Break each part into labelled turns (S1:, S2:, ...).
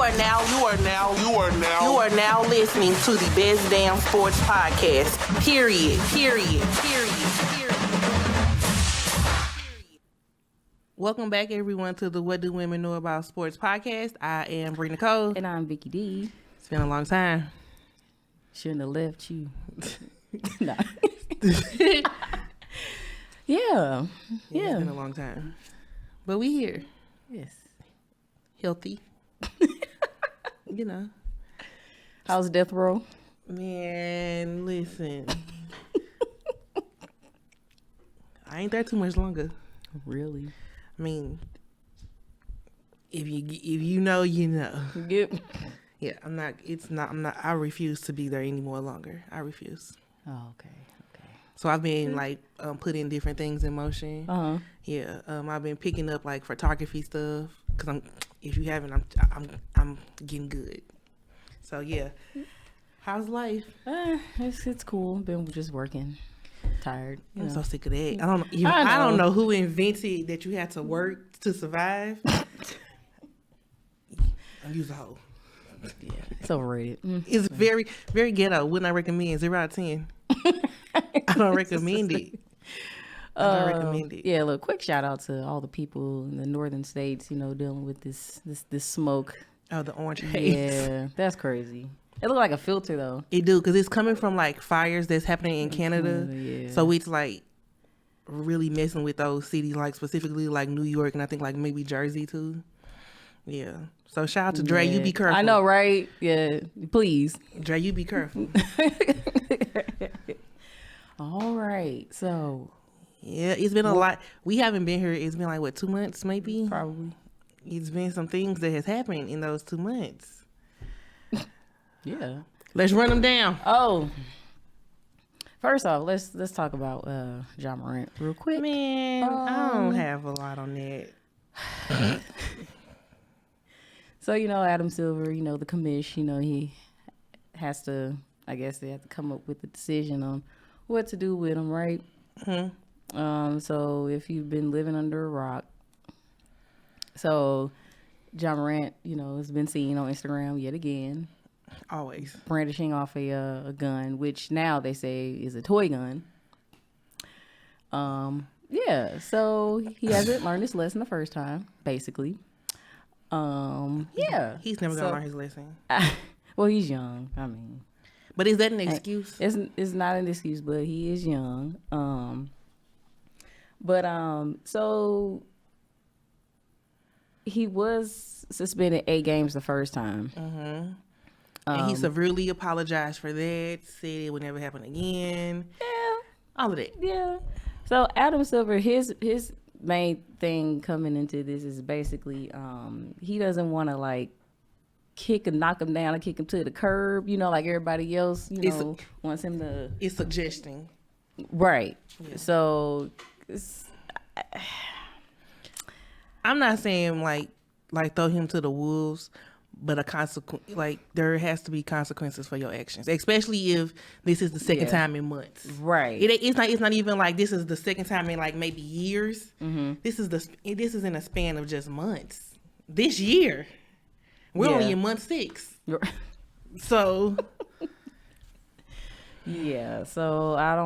S1: are now listening to the Best Damn Sports Podcast. Period. Welcome back, everyone, to the What Do Women Know About Sports Podcast. I am Bree Nicole.
S2: And I'm Vicky D.
S1: It's been a long time.
S2: Shouldn't have left you. Nah. Yeah.
S1: It's been a long time. But we here.
S2: Yes.
S1: Healthy. You know.
S2: How's death row?
S1: Man, listen. I ain't there too much longer.
S2: Really?
S1: I mean, if you know, you know.
S2: Yep.
S1: Yeah, I'm not. I refuse to be there any more longer. I refuse.
S2: Oh, okay.
S1: So I've been like putting different things in motion.
S2: Uh-huh.
S1: Yeah. I've been picking up like photography stuff because if you haven't, I'm getting good. So yeah. How's life?
S2: It's cool. Been just working. Tired.
S1: I'm so sick of that. I don't know who invented that you had to work to survive. I'm used a hoe.
S2: Yeah, it's overrated.
S1: It's very, very ghetto. Wouldn't I recommend? 0 out of 10. I don't recommend it.
S2: Yeah, look, quick shout out to all the people in the northern states, dealing with this smoke.
S1: Oh, the orange haze.
S2: Yeah, that's crazy. It looked like a filter though.
S1: It do, because it's coming from like fires that's happening in Canada.
S2: Yeah.
S1: So it's like really messing with those cities, like specifically like New York and I think like maybe Jersey too. Yeah. So shout out to Dre, you be careful.
S2: I know, right? Yeah, please.
S1: Dre, you be careful.
S2: All right. So
S1: yeah, it's been a lot. We haven't been here. It's been like what, 2 months maybe?
S2: Probably.
S1: It's been some things that has happened in those 2 months.
S2: Yeah.
S1: Let's run them down.
S2: Oh. First off, let's talk about Ja Morant real quick.
S1: Man, I don't have a lot on that.
S2: So, Adam Silver, the commish, he has to, I guess they have to come up with a decision on what to do with him, right? Mm-hmm. So if you've been living under a rock, so Ja Morant, has been seen on Instagram yet again.
S1: Always.
S2: Brandishing off a gun, which now they say is a toy gun. Yeah, so he hasn't learned his lesson the first time, basically. Yeah.
S1: He's never gonna learn his lesson.
S2: Well, he's young. I mean,
S1: but is that an excuse?
S2: It's not an excuse, but he is young. So he was suspended 8 games the first time.
S1: Mm-hmm. And he severely apologized for that. Said it would never happen again.
S2: Yeah,
S1: all of that.
S2: Yeah. So Adam Silver, his main thing coming into this is basically he doesn't want to like knock him down and kick him to the curb, like everybody else, wants him to.
S1: It's suggesting.
S2: Right.
S1: Yeah.
S2: So
S1: I'm not saying like throw him to the wolves, but there has to be consequences for your actions, especially if this is the second time in months.
S2: Right.
S1: It's not even like this is the second time in like maybe years.
S2: Mm-hmm.
S1: This is in a span of just months. This year, we're only in month 6. So.
S2: Yeah. So I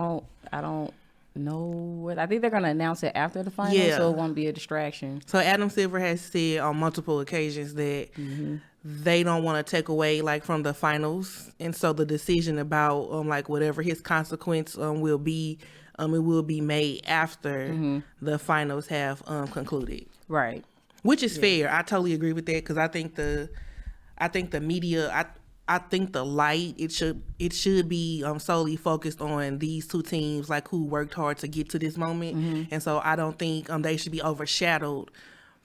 S2: don't know what. I think they're gonna announce it after the final, so it won't be a distraction.
S1: So Adam Silver has said on multiple occasions that. Mm-hmm. They don't want to take away like from the finals, and so the decision about like whatever his consequence will be, it will be made after the finals have concluded.
S2: Right,
S1: which is fair. I totally agree with that because I think the media, I think the light it should be solely focused on these two teams like who worked hard to get to this moment, and so I don't think they should be overshadowed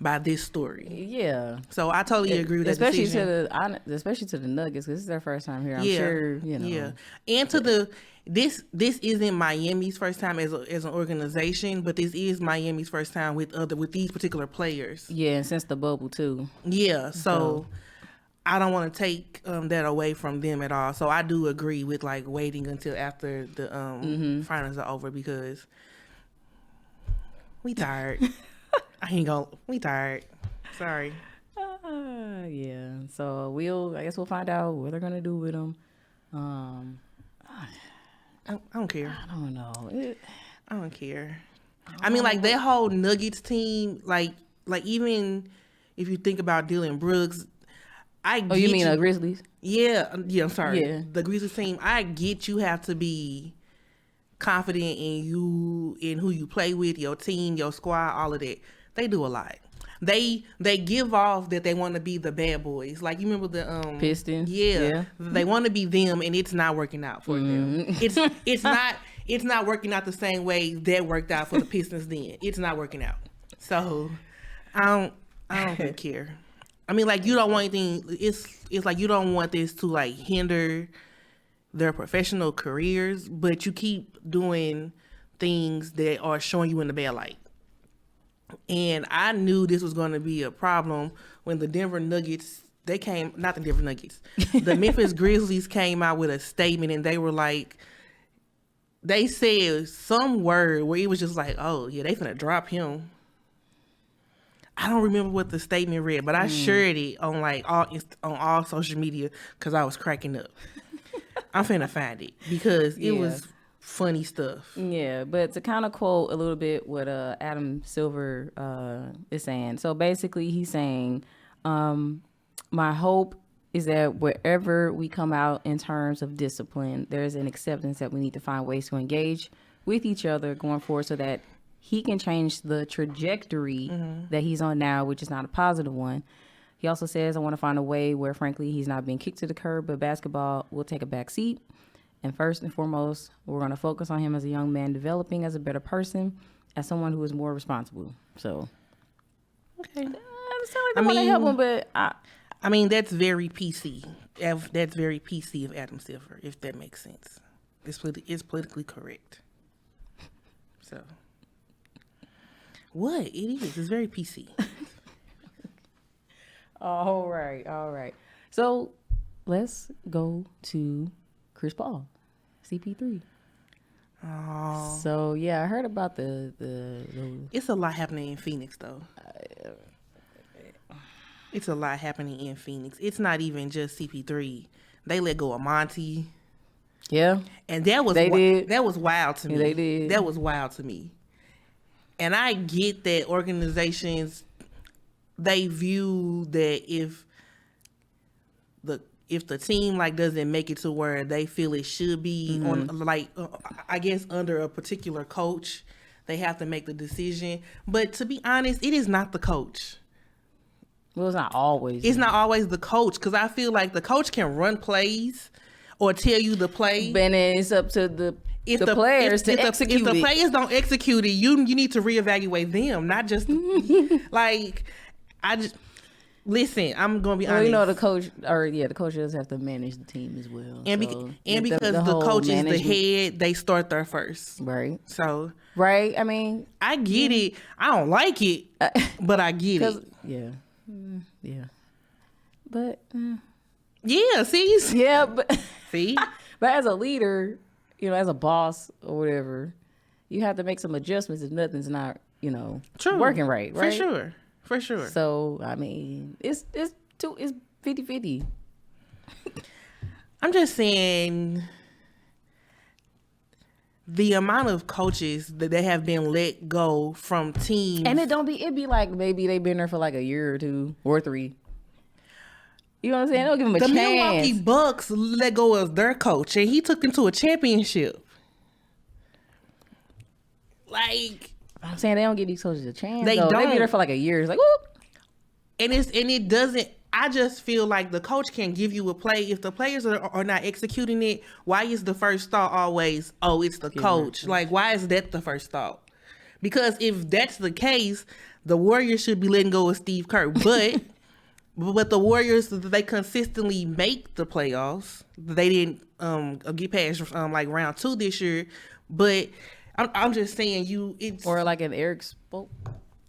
S1: by this story.
S2: Yeah.
S1: So I totally agree with that decision.
S2: Especially to the Nuggets, because this is their first time here. I'm sure,
S1: Yeah. And to this isn't Miami's first time as an organization, but this is Miami's first time with these particular players.
S2: Yeah, and since the bubble too.
S1: Yeah. So I don't want to take that away from them at all. So I do agree with like waiting until after the finals are over because we tired. We tired. Sorry.
S2: Yeah. So I guess we'll find out what they're gonna do with him.
S1: I don't care.
S2: I don't know.
S1: I don't care. I mean, like that whole Nuggets team, like even if you think about Dylan Brooks,
S2: Oh, you mean Grizzlies?
S1: Yeah, I'm sorry.
S2: Yeah.
S1: The Grizzlies team, I get you have to be confident in who you play with, your team, your squad, all of that. They do a lot. They give off that they want to be the bad boys. Like you remember the
S2: Pistons?
S1: Yeah. They want to be them, and it's not working out for them. It's not working out the same way that worked out for the Pistons. Then it's not working out. So I don't really care. I mean, like you don't want anything. It's like you don't want this to like hinder their professional careers, but you keep doing things that are showing you in the bad light. And I knew this was going to be a problem when the Denver Nuggets, not the Denver Nuggets, the Memphis Grizzlies came out with a statement, and they were like, they said some word where it was just like, oh yeah, they finna drop him. I don't remember what the statement read, but I shared it on like on all social media because I was cracking up. I'm finna find it because it was funny stuff.
S2: Yeah, but to kind of quote a little bit what Adam Silver is saying. So basically he's saying, my hope is that wherever we come out in terms of discipline, there's an acceptance that we need to find ways to engage with each other going forward so that he can change the trajectory that he's on now, which is not a positive one. He also says, I want to find a way where, frankly, he's not being kicked to the curb, but basketball will take a back seat. And first and foremost, we're going to focus on him as a young man developing as a better person, as someone who is more responsible. So,
S1: okay.
S2: I sound like I want to help him, but
S1: I mean, that's very PC. That's very PC of Adam Silver, if that makes sense. It's politically correct. So, what? It is. It's very PC.
S2: All right. So, let's go to Chris Paul, CP3.
S1: Oh.
S2: So, yeah, I heard about the
S1: It's a lot happening in Phoenix, though. It's a lot happening in Phoenix. It's not even just CP3. They let go of Monty.
S2: Yeah.
S1: And that was that was wild to me.
S2: Yeah, they did.
S1: That was wild to me. And I get that organizations, they view that if the team like doesn't make it to where they feel it should be on like I guess under a particular coach, they have to make the decision. But to be honest, it is not the coach.
S2: Well, it's not always.
S1: It's not always the coach, because I feel like the coach can run plays or tell you the play.
S2: But it's up to the players to execute it.
S1: If the players don't execute it, you need to reevaluate them, not just like listen. I'm gonna be honest.
S2: You know, the coach does have to manage the team as well.
S1: And because the coach is the head, they start there first,
S2: right?
S1: So
S2: right. I mean,
S1: I get it. I don't like it, but I get it.
S2: Yeah. But
S1: yeah, see,
S2: yeah, but
S1: see,
S2: but as a leader, as a boss or whatever, you have to make some adjustments if nothing's not,
S1: true,
S2: working right?
S1: For sure.
S2: So I mean, it's 50-50.
S1: I'm just saying, the amount of coaches that they have been let go from teams,
S2: and it'd be like maybe they've been there for like a year or two or three. You know what I'm saying? They'll give them a chance.
S1: The Milwaukee Bucks let go of their coach, and he took them to a championship. Like,
S2: I'm saying, they don't give these coaches a chance.
S1: They don't.
S2: They be there for like a year. It's like, whoop.
S1: And it doesn't. I just feel like the coach can give you a play. If the players are not executing it, why is the first thought always, oh, it's the coach? Like, why is that the first thought? Because if that's the case, the Warriors should be letting go of Steve Kerr. But the Warriors, they consistently make the playoffs. They didn't get past like round 2 this year. But I'm just saying,
S2: or like an Eric Spoke.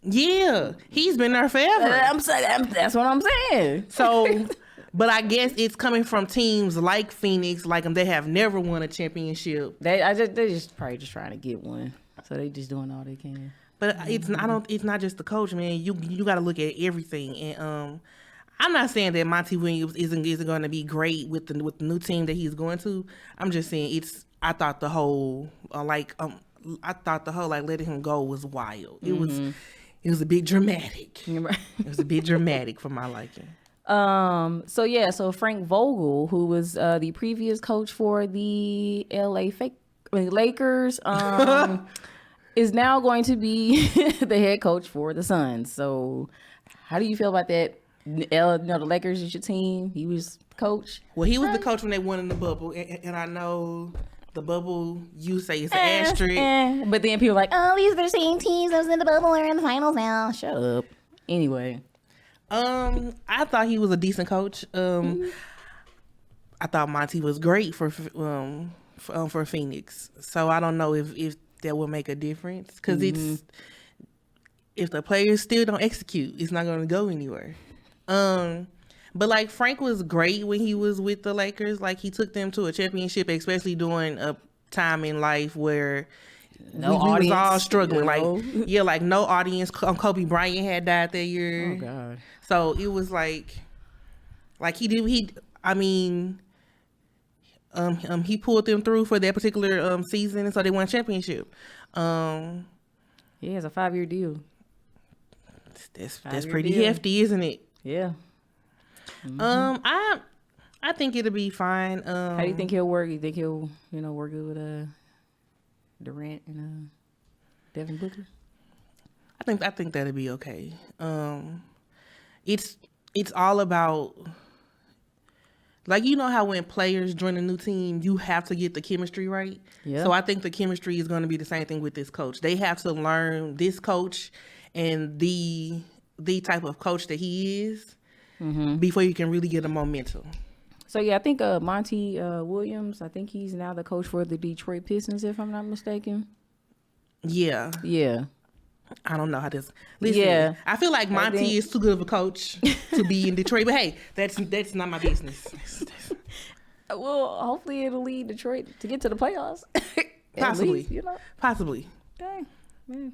S1: Yeah, he's been there forever.
S2: I'm saying, that's what I'm saying.
S1: So, but I guess it's coming from teams like Phoenix, like them. They have never won a championship.
S2: They just probably just trying to get one, so they just doing all they can.
S1: But it's not just the coach, man. You got to look at everything, and I'm not saying that Monty Williams isn't going to be great with the new team that he's going to. I'm just saying I thought the whole letting him go was wild. It was a bit dramatic.
S2: Right.
S1: It was a bit dramatic for my liking.
S2: So Frank Vogel, who was the previous coach for the Lakers, is now going to be the head coach for the Suns. So how do you feel about that? The Lakers is your team. He was coach.
S1: Well, he was the coach when they won in the bubble, and I know the bubble. You say it's an asterisk,
S2: but then people are like, oh, these are the same teams that was in the bubble are in the finals now. Shut up. Anyway,
S1: I thought he was a decent coach. I thought Monty was great for Phoenix. So I don't know if that will make a difference because if the players still don't execute, it's not going to go anywhere. But like Frank was great when he was with the Lakers. Like he took them to a championship, especially during a time in life where we was all struggling. Like no audience. Kobe Bryant had died that year.
S2: Oh God.
S1: So it was like he pulled them through for that particular season, and so they won a championship.
S2: He has a 5-year deal.
S1: That's pretty hefty, isn't it?
S2: Yeah.
S1: I think it'll be fine.
S2: How do you think he'll work? You think he'll work good with Durant and Devin Booker?
S1: I think that'll be okay. It's all about, like, you know how when players join a new team, you have to get the chemistry right. Yeah. So I think the chemistry is going to be the same thing with this coach. They have to learn this coach and the type of coach that he is before you can really get a momentum.
S2: So yeah, I think Monty Williams, I think he's now the coach for the Detroit Pistons, if I'm not mistaken.
S1: Yeah.
S2: Yeah.
S1: I don't know how this. Listen, yeah. I feel like Monty is too good of a coach to be in Detroit, but hey, that's not my business.
S2: Well, hopefully it'll lead Detroit to get to the playoffs.
S1: Possibly,
S2: least,
S1: possibly.
S2: Okay. Yeah.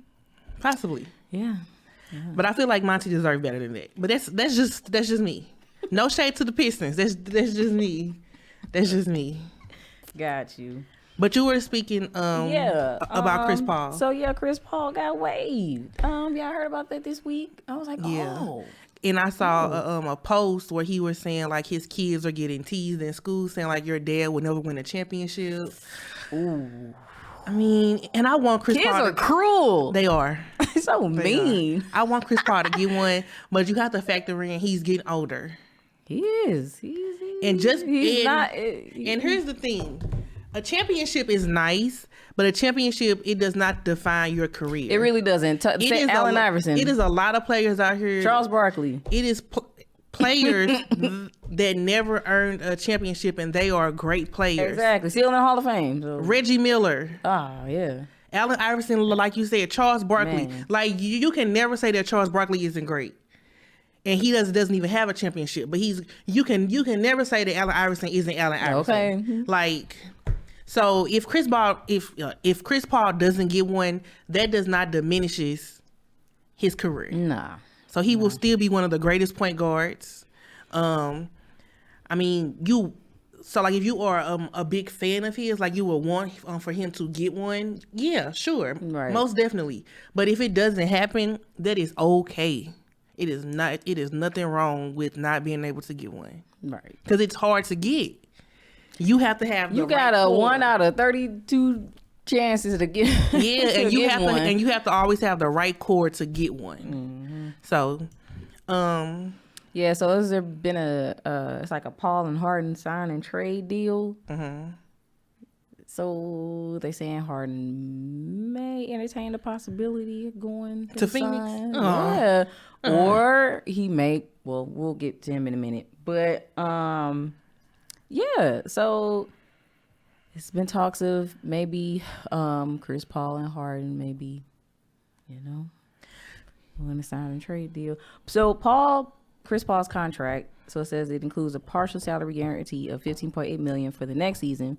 S1: Possibly.
S2: Yeah.
S1: But I feel like Monty deserves better than that. But that's just me. No shade to the Pistons. That's just me. That's just me.
S2: Got you.
S1: But you were speaking about Chris Paul.
S2: So yeah, Chris Paul got waived. Y'all heard about that this week? I was like, oh.
S1: And I saw a post where he was saying like his kids are getting teased in school, saying like your dad will never win a championship.
S2: Ooh.
S1: I mean, and I want Chris Paul.
S2: Kids are cruel.
S1: They are.
S2: So mean.
S1: I want Chris Paul to get one, but you have to factor in he's getting older.
S2: He is.
S1: And here's the thing. A championship is nice, but a championship, it does not define your career.
S2: It really doesn't. Allen Iverson.
S1: It is a lot of players out here.
S2: Charles Barkley.
S1: It is players that never earned a championship, and they are great players.
S2: Exactly. Still in the Hall of Fame. So.
S1: Reggie Miller.
S2: Ah, yeah.
S1: Allen Iverson, like you said, Charles Barkley.
S2: Man.
S1: Like you can never say that Charles Barkley isn't great. And he doesn't even have a championship, but you can never say that Allen Iverson isn't Allen Iverson.
S2: Okay.
S1: Like, so if Chris Paul doesn't get one, that does not diminishes his career.
S2: Nah.
S1: So he will still be one of the greatest point guards. I mean, like if you are a big fan of his, like you would want for him to get one. Yeah, sure,
S2: right.
S1: Most definitely. But if it doesn't happen, that is okay. It is not. It is nothing wrong with not being able to get one.
S2: Right.
S1: Because it's hard to get. You have to have.
S2: You got a 1 out of 32 chances to get.
S1: Yeah, and you have
S2: one.
S1: to, and you have to always have the right core to get one.
S2: Mm-hmm.
S1: So,
S2: yeah. So has there been it's like a Paul and Harden sign and trade deal?
S1: Mm-hmm.
S2: So they saying Harden may entertain the possibility of going to
S1: Phoenix.
S2: Yeah. Or he may. Well, we'll get to him in a minute. But yeah. So it's been talks of maybe Chris Paul and Harden maybe, want to sign a trade deal. So Chris Paul's contract. So it says it includes a partial salary guarantee of $15.8 million for the next season.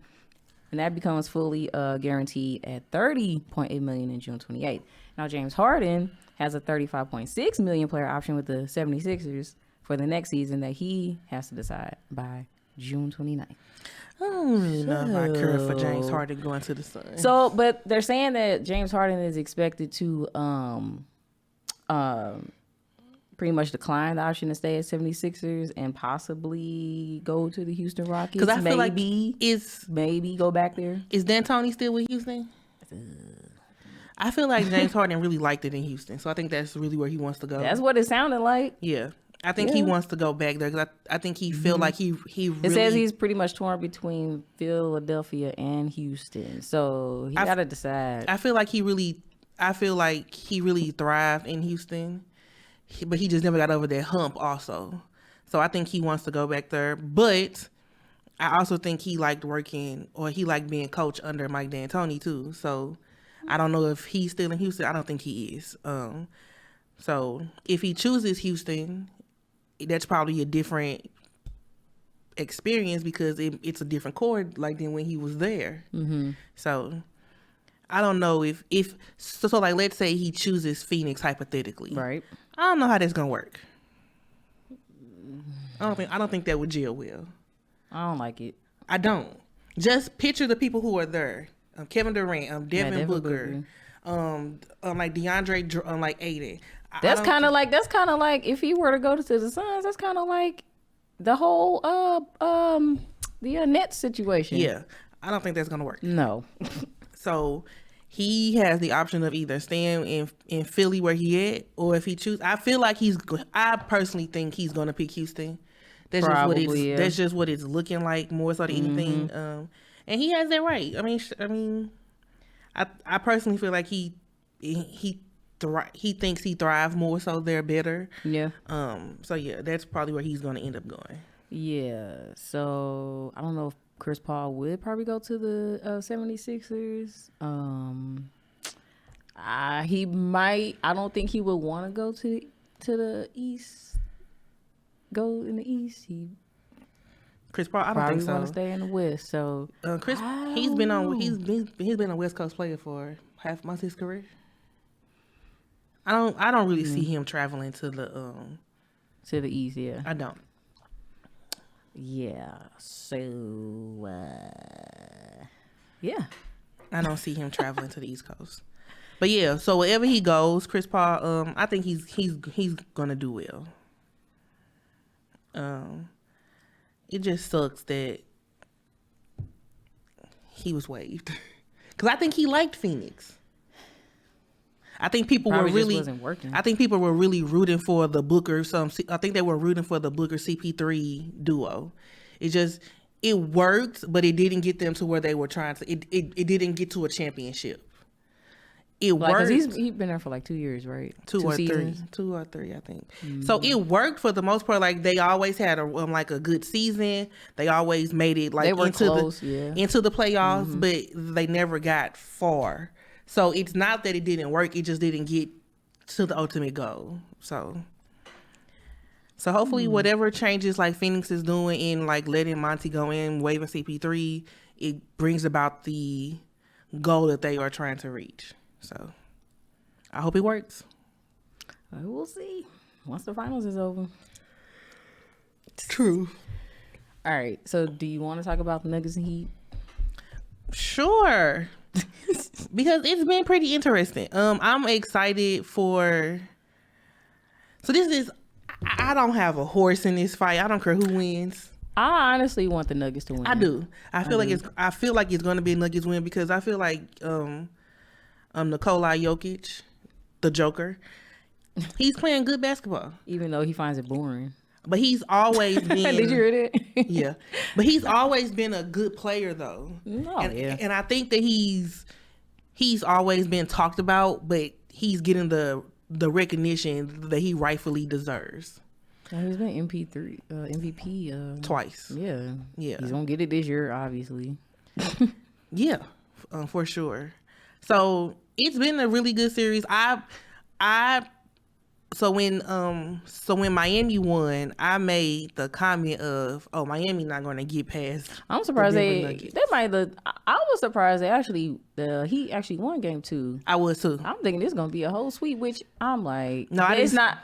S2: And that becomes fully guaranteed at $30.8 million in June 28th. Now, James Harden has a $35.6 million player option with the 76ers for the next season that he has to decide by June 29th.
S1: I don't really know if I care for James Harden going to the Suns.
S2: So, but they're saying that James Harden is expected to pretty much decline the option to stay at 76ers and possibly go to the Houston Rockets.
S1: Because I feel
S2: maybe go back there.
S1: Is D'Antoni still with Houston? I feel like James Harden really liked it in Houston, so I think that's really where he wants to go.
S2: That's what it sounded like.
S1: Yeah. I think he wants to go back there because I think he feel like he really...
S2: It says he's pretty much torn between Philadelphia and Houston, so he got to decide.
S1: I feel like he really thrived in Houston, but he just never got over that hump also. So I think he wants to go back there, but I also think he liked being coach under Mike D'Antoni too. So I don't know if he's still in Houston. I don't think he is. So if he chooses Houston, that's probably a different experience because it's a different chord than when he was there. Mm-hmm. So I don't know if like let's say he chooses Phoenix hypothetically.
S2: Right.
S1: I don't know how that's gonna work. I don't think that would gel well.
S2: I don't like it.
S1: I don't. Just picture the people who are there. Kevin Durant, Devin Booker, like DeAndre, like Aiden.
S2: That's kind of like if he were to go to the Suns. That's kind of like the whole the Nets situation.
S1: Yeah, I don't think that's gonna work.
S2: No.
S1: So he has the option of either staying in Philly where he at, or if he chooses, I personally think he's gonna pick Houston. That's
S2: Probably,
S1: that's just what it's looking like more so than anything. And he has that right. I mean, I personally feel like he thinks he thrives more so they're better.
S2: Yeah.
S1: So yeah, that's probably where he's going to end up going.
S2: Yeah. So I don't know if Chris Paul would probably go to the 76ers. He might. I don't think he would want to go to the East. Go in the East.
S1: Chris Paul, I don't
S2: probably
S1: think so.
S2: Want to stay in the West. So
S1: he's been a West Coast player for half most of his career. I don't really see him traveling to the
S2: East. Yeah,
S1: I don't.
S2: Yeah. So yeah,
S1: I don't see him traveling to the East Coast. But yeah, so wherever he goes, Chris Paul, I think he's gonna do well. It just sucks that he was waived because I think he liked Phoenix. I think people
S2: probably
S1: were really
S2: wasn't working.
S1: I think people were really rooting for the Booker. I think they were rooting for the Booker CP3 duo. It worked, but it didn't get them to where they were trying to. It didn't get to a championship. It worked.
S2: He's been there for like 2 years, right?
S1: 2 or 3, I think. Mm-hmm. So it worked for the most part. Like they always had a good season. They always made it like into the playoffs, but they never got far. So it's not that it didn't work. It just didn't get to the ultimate goal. So hopefully whatever changes like Phoenix is doing in like letting Monty go in, waiving CP3, it brings about the goal that they are trying to reach. So I hope it works.
S2: We'll see once the finals is over.
S1: True.
S2: All right. So do you want to talk about the Nuggets and Heat?
S1: Sure. Because it's been pretty interesting. I'm excited for. So this is. I don't have a horse in this fight. I don't care who wins.
S2: I honestly want the Nuggets to win.
S1: I do. I feel like it's going to be Nuggets win because I feel like Nikola Jokic, the Joker, he's playing good basketball.
S2: Even though he finds it boring.
S1: But he's always been.
S2: Did you hear that?
S1: Yeah. But he's always been a good player, though. And I think that he's always been talked about, but he's getting the recognition that he rightfully deserves.
S2: He's been MVP
S1: twice.
S2: Yeah. He's going to get it this year, obviously.
S1: Yeah, for sure. So it's been a really good series. So when Miami won, I made the comment of, "Oh, Miami not going to get past."
S2: I'm surprised I was surprised he actually won game 2.
S1: I was too.
S2: I'm thinking it's going to be a whole sweep, which I'm like,
S1: no,
S2: it's not.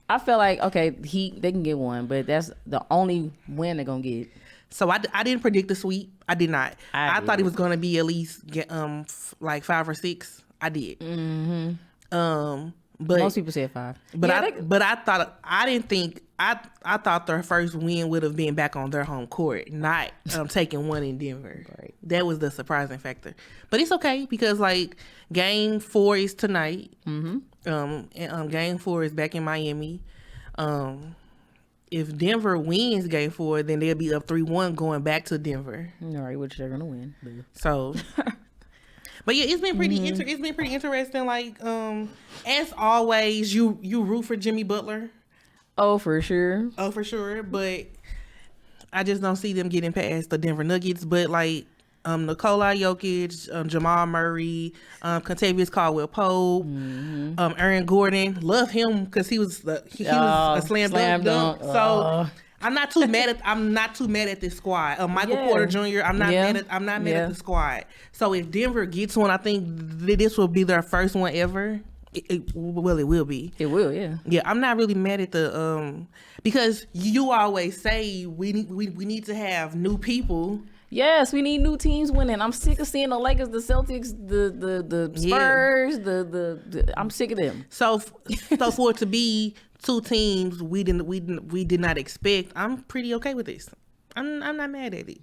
S2: I feel like they can get one, but that's the only win they're gonna get.
S1: So I didn't predict the sweep. I did not. I thought it was gonna be at least like 5 or 6. I did.
S2: Mm-hmm.
S1: But
S2: most people said 5.
S1: But I thought their first win would have been back on their home court, not taking one in Denver.
S2: Right.
S1: That was the surprising factor. But it's okay because like game 4 is tonight. Mm-hmm. And game 4 is back in Miami. If Denver wins game 4, then they'll be up 3-1 going back to Denver.
S2: All right, which they're gonna win.
S1: So. But yeah, it's been pretty. It's been pretty interesting. Like, as always, you root for Jimmy Butler.
S2: Oh, for sure.
S1: But I just don't see them getting past the Denver Nuggets. But like, Nikola Jokic, Jamal Murray, Kentavious Caldwell-Pope, Aaron Gordon, love him because he was a slam dunk. So. I'm not too mad at this squad. Michael Porter Jr. I'm not mad at the squad. So if Denver gets one, I think this will be their first one ever. It will be.
S2: It will, yeah.
S1: Yeah, I'm not really mad at the because you always say we need to have new people.
S2: Yes, we need new teams winning. I'm sick of seeing the Lakers, the Celtics, the Spurs, the I'm sick of them. So
S1: for it to be 2 teams we did not expect, I'm pretty okay with this. I'm not mad at it.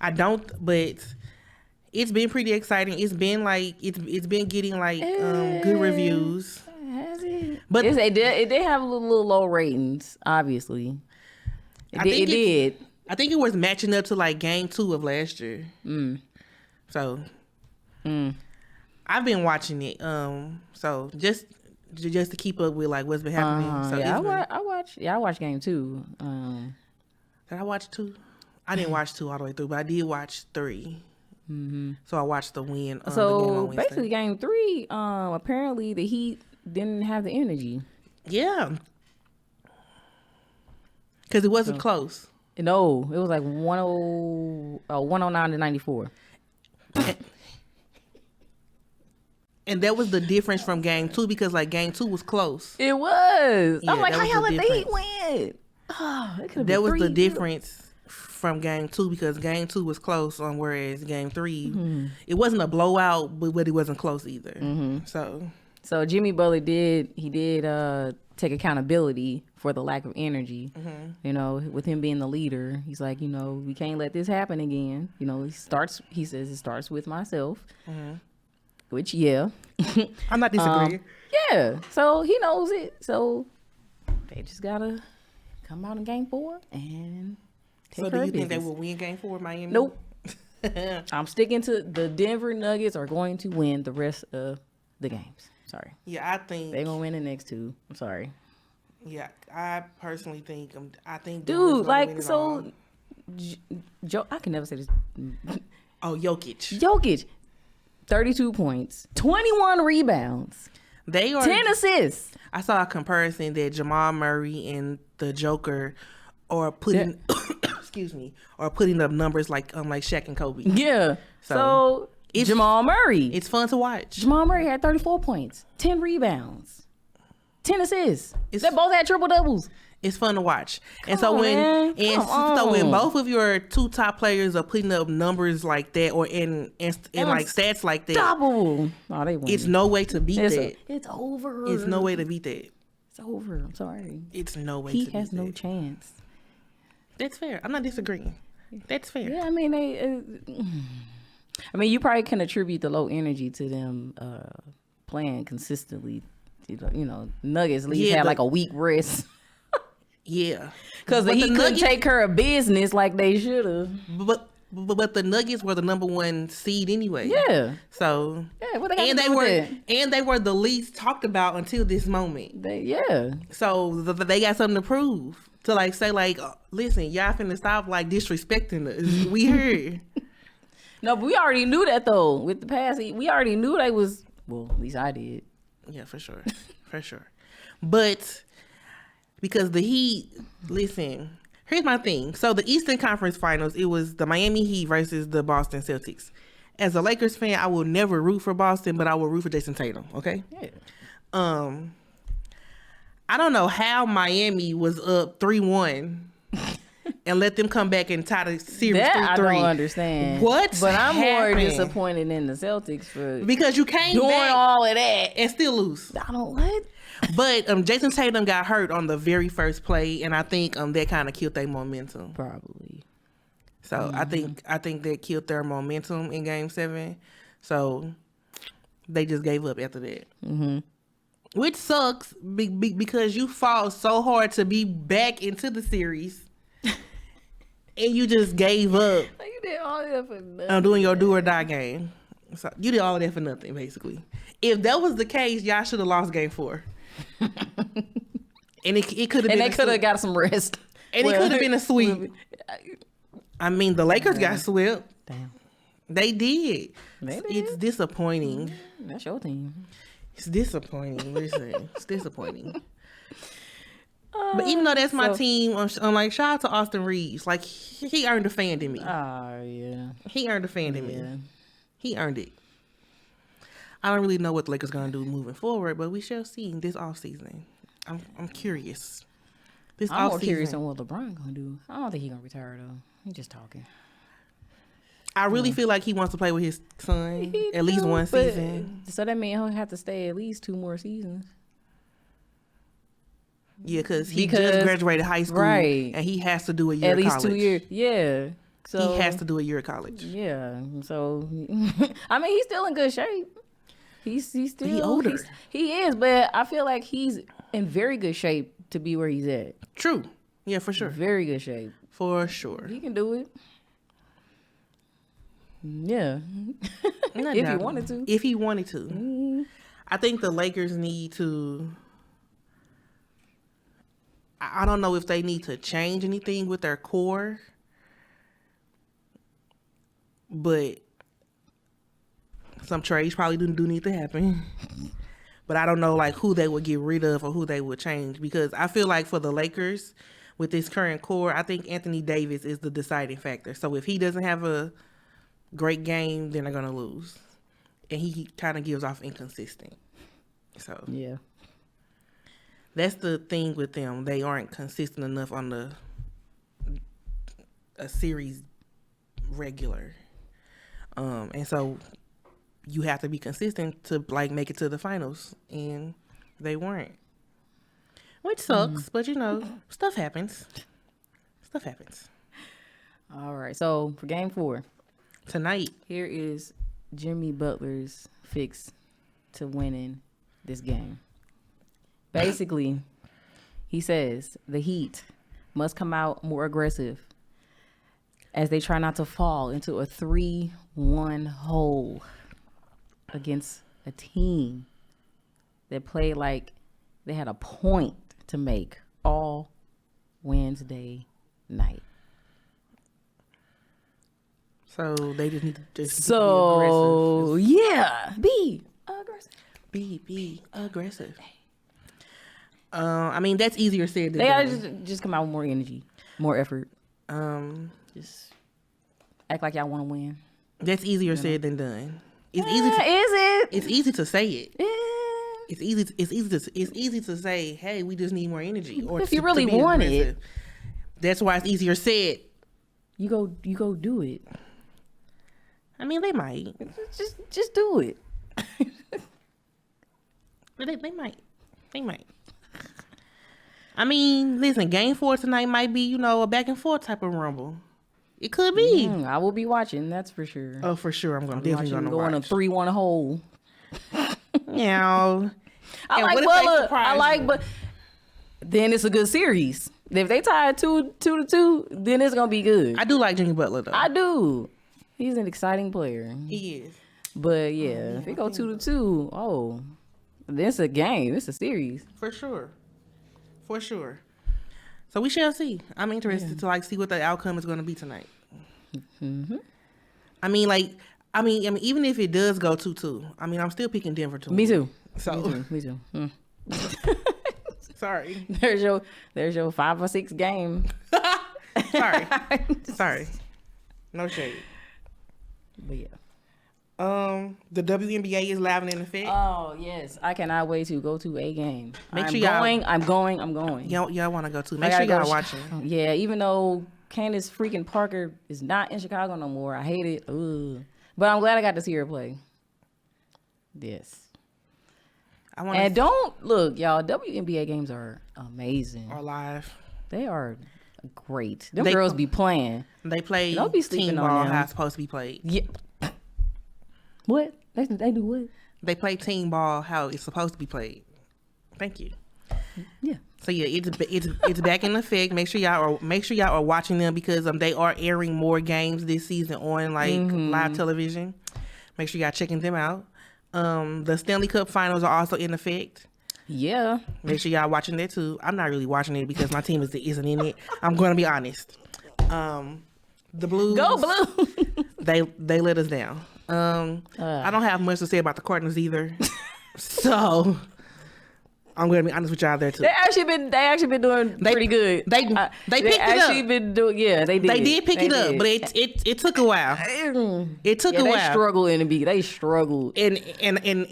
S1: I don't, but it's been pretty exciting. It's been like it's been getting like good reviews.
S2: Has it? But it did have a little low ratings. Obviously, it did.
S1: I think it was matching up to like game 2 of last year. So I've been watching it. So just to keep up with like what's been happening. So
S2: I watched game 2.
S1: Did I watch 2? I didn't watch 2 all the way through, but I did watch 3. Mm-hmm. So I watched the win.
S2: So the game on Wednesday. Basically, game 3. Apparently the Heat didn't have the energy.
S1: Yeah, because it wasn't close.
S2: No, it was like 109 to 94.
S1: And that was the difference from game 2 because like game 2 was close.
S2: It was.
S1: Yeah,
S2: I'm like, how y'all let the Heat win?
S1: That was the difference from game 2 because game 2 was close whereas game 3, it wasn't a blowout, but it wasn't close either. Mm-hmm.
S2: So Jimmy Butler did take accountability for the lack of energy. Mm-hmm. You know, with him being the leader, he's like, you know, we can't let this happen again. You know, he says it starts with myself. Mm-hmm. Which, yeah.
S1: I'm not disagreeing.
S2: Yeah. So he knows it. So they just gotta come out in game 4 and take
S1: So do you think they will win game 4 Miami?
S2: Nope. I'm sticking to the Denver Nuggets are going to win the rest of the games. Sorry.
S1: Yeah, I think
S2: they're gonna win the next 2. I'm sorry.
S1: Yeah, I personally think
S2: dude, like so. I can never say this.
S1: Jokic,
S2: 32 points, 21 rebounds.
S1: They are
S2: 10 assists.
S1: I saw a comparison that Jamal Murray and the Joker are putting, putting up numbers like Shaq and Kobe.
S2: Yeah. So it's Jamal Murray.
S1: It's fun to watch.
S2: Jamal Murray had 34 points, 10 rebounds, 10 assists. They both had triple doubles.
S1: It's fun to watch. So when both of your 2 top players are putting up numbers like that or in like stats like that,
S2: double. Oh, they win.
S1: It's no way to beat that.
S2: It's over.
S1: It's no way to beat that.
S2: It's over. I'm sorry.
S1: It's no way.
S2: He has no chance.
S1: That's fair. I'm not disagreeing. That's fair.
S2: Yeah, I mean you probably can attribute the low energy to them playing consistently. You know, Nuggets at least had like a weak rest.
S1: Yeah,
S2: because he couldn't take care of business like they should have.
S1: But the Nuggets were the number 1 seed anyway.
S2: Yeah.
S1: So
S2: what they
S1: were the least talked about until this moment. So they got something to prove to like say like, listen, y'all finna stop like disrespecting us. We heard.
S2: No, but we already knew that though. With the past, we already knew they was. Well, at least I did.
S1: Yeah, for sure, for sure. But. Because the Heat, listen, here's my thing. So the Eastern Conference Finals, it was the Miami Heat versus the Boston Celtics. As a Lakers fan, I will never root for Boston, but I will root for Jason Tatum, okay?
S2: Yeah.
S1: I don't know how Miami was up 3-1 and let them come back and tie the series 3-3.
S2: That I don't understand.
S1: What?
S2: But I'm more
S1: happened?
S2: disappointed in the Celtics for
S1: Because you came
S2: doing
S1: back
S2: all of that.
S1: and still lose.
S2: I don't what?
S1: But Jason Tatum got hurt on the very first play, and I think that kind of killed their momentum.
S2: Probably.
S1: So I think that killed their momentum in Game 7. So they just gave up after that.
S2: Mm-hmm.
S1: Which sucks because you fought so hard to be back into the series, and you just gave up.
S2: You did all that for nothing.
S1: On doing your do or die game. So you did all of that for nothing, basically. If that was the case, y'all should have lost Game 4. And it could have been.
S2: And they could have got some rest.
S1: And it could have been a sweep. I mean, the Lakers got swept.
S2: Damn.
S1: They did.
S2: They did.
S1: It's disappointing.
S2: That's your team.
S1: It's disappointing. Listen, it's disappointing. But even though that's my team, I'm like, shout out to Austin Reeves. Like, he earned a fan in me.
S2: Oh, yeah.
S1: He earned a fan in me. He earned it. I don't really know what the Lakers going to do moving forward, but we shall see this offseason. I'm curious.
S2: I'm more curious on what LeBron going to do. I don't think he's going to retire, though. He's just talking.
S1: I really feel like he wants to play with his son at least one season.
S2: So that means he'll have to stay at least 2 more seasons.
S1: Yeah, because he just graduated high school,
S2: right?
S1: And he has to do a year
S2: at
S1: of
S2: least
S1: college.
S2: 2 years. Yeah, so
S1: he has to do a year of college.
S2: Yeah, so I mean, he's still in good shape. He's still
S1: he older.
S2: He is, but I feel like he's in very good shape to be where he's at.
S1: True. Yeah, for sure.
S2: Very good shape.
S1: For sure.
S2: He can do it. Yeah. If he wanted to.
S1: If he wanted to. I think the Lakers need to. I don't know if they need to change anything with their core, but some trades probably do need to happen. But I don't know like who they would get rid of or who they would change, because I feel like for the Lakers with this current core, I think Anthony Davis is the deciding factor. So if he doesn't have a great game, then they're gonna lose, and he kind of gives off inconsistent. So
S2: yeah.
S1: That's the thing with them. They aren't consistent enough on a series regular. And so you have to be consistent to like make it to the finals, and they weren't. Which sucks, but stuff happens. Stuff happens.
S2: All right. So for Game 4
S1: tonight,
S2: here is Jimmy Butler's fix to winning this game. Basically, he says the Heat must come out more aggressive as they try not to fall into a 3-1 hole against a team that played like they had a point to make all Wednesday night. So
S1: they just need to be aggressive.
S2: Be aggressive.
S1: Be aggressive. I mean, that's easier said than
S2: done. They gotta just come out with more energy, more effort. Just act like y'all want to win.
S1: That's easier said than done. It's
S2: easy. Is it?
S1: It's easy to say it.
S2: Yeah.
S1: It's easy to say, hey, we just need more energy. Or
S2: if you really want it,
S1: that's why it's easier said.
S2: You go do it.
S1: I mean, they might.
S2: Just do it.
S1: They might. I mean, listen, Game 4 tonight might be, a back and forth type of rumble. It could be.
S2: I will be watching, that's for sure.
S1: Oh, for sure. I'm definitely going to watch.
S2: Going a 3-1 hole.
S1: Yeah.
S2: But then it's a good series. If they tie 2-2, then it's going to be good.
S1: I do like Jimmy Butler, though.
S2: I do. He's an exciting player.
S1: He is.
S2: But, yeah, if it go 2-2, this a game. It's a series.
S1: For sure. So we shall see. I'm interested to see what the outcome is going to be tonight.
S2: Mm-hmm.
S1: I mean, even if it does go 2-2, I'm still picking Denver to win.
S2: Me too.
S1: So
S2: me too.
S1: Sorry.
S2: There's your 5 or 6 game.
S1: Sorry. No shade.
S2: But yeah.
S1: The WNBA is live and in effect.
S2: Oh yes, I cannot wait to go to a game.
S1: Make sure
S2: I'm going.
S1: Y'all want to go too. Make sure y'all watching.
S2: Yeah, even though Candace freaking Parker is not in Chicago no more, I hate it. Ugh. But I'm glad I got to see her play. Yes. Don't look, y'all. WNBA games are amazing.
S1: Are live.
S2: They are great. Them girls be playing.
S1: They play.
S2: Don't be sleeping
S1: team
S2: on
S1: ball
S2: them.
S1: how it's supposed to be played.
S2: Yeah. What? They do what?
S1: They play team ball how it's supposed to be played. Thank you.
S2: Yeah.
S1: So yeah, it's back in effect. Make sure y'all are watching them because they are airing more games this season on live television. Make sure y'all checking them out. The Stanley Cup Finals are also in effect.
S2: Yeah.
S1: Make sure y'all watching that too. I'm not really watching it because my team isn't in it. I'm going to be honest. The Blues.
S2: Go Blue.
S1: they let us down. I don't have much to say about the Cardinals either. So I'm going to be honest with y'all there too.
S2: They actually been doing pretty good.
S1: They picked it up.
S2: Been doing, yeah, they did.
S1: They did pick it up, but it took a while. It took a while.
S2: They struggled in the beat. They struggled.
S1: And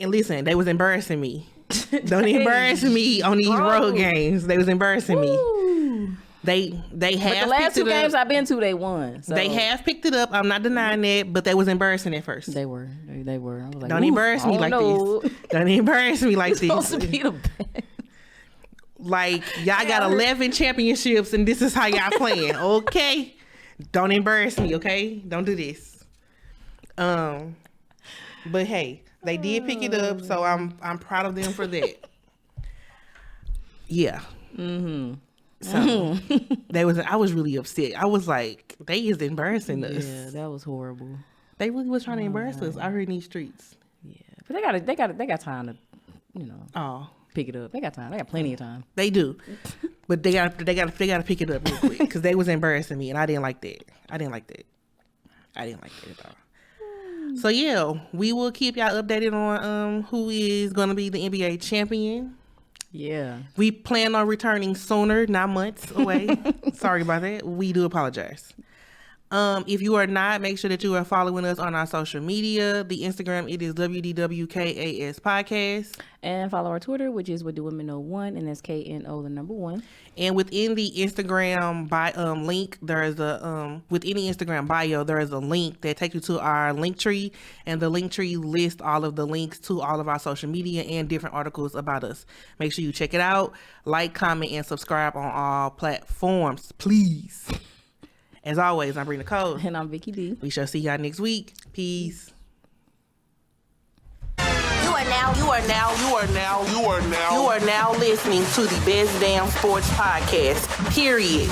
S1: listen, they was embarrassing me. Don't embarrass me on these road games. They was embarrassing me. They have. But
S2: the last two games I've been to, they won. So.
S1: They have picked it up. I'm not denying that, but they was embarrassing at first.
S2: They were. I was like,
S1: don't embarrass me like this. Don't embarrass me like this.
S2: Supposed to be the best.
S1: Like y'all got 11 championships, and this is how y'all playing. Okay, don't embarrass me. Okay, don't do this. But hey, they did pick it up, so I'm proud of them for that. Yeah. So I was really upset. I was like, they is embarrassing us.
S2: Yeah, that was horrible.
S1: They really was trying to embarrass us out here in these streets.
S2: Yeah, but they got time to, pick it up. They got time. They got plenty of time.
S1: They do, but they got to pick it up real quick because they was embarrassing me, and I didn't like that. I didn't like that at all. So yeah, we will keep y'all updated on who is going to be the NBA champion.
S2: Yeah.
S1: We plan on returning sooner, not months away. Sorry about that. We do apologize. If you are not, make sure that you are following us on our social media. The Instagram, it is WDWKAS Podcast.
S2: And follow our Twitter, which is What Do Women Know 1, and that's KNO1.
S1: And within the Instagram link, there is within the Instagram bio, there is a link that takes you to our link tree, and the link tree lists all of the links to all of our social media and different articles about us. Make sure you check it out, like, comment, and subscribe on all platforms, please. As always, I'm Brina Cole.
S2: And I'm Vicky D.
S1: We shall see y'all next week. Peace.
S3: You are now listening to the Best Damn Sports Podcast. Period.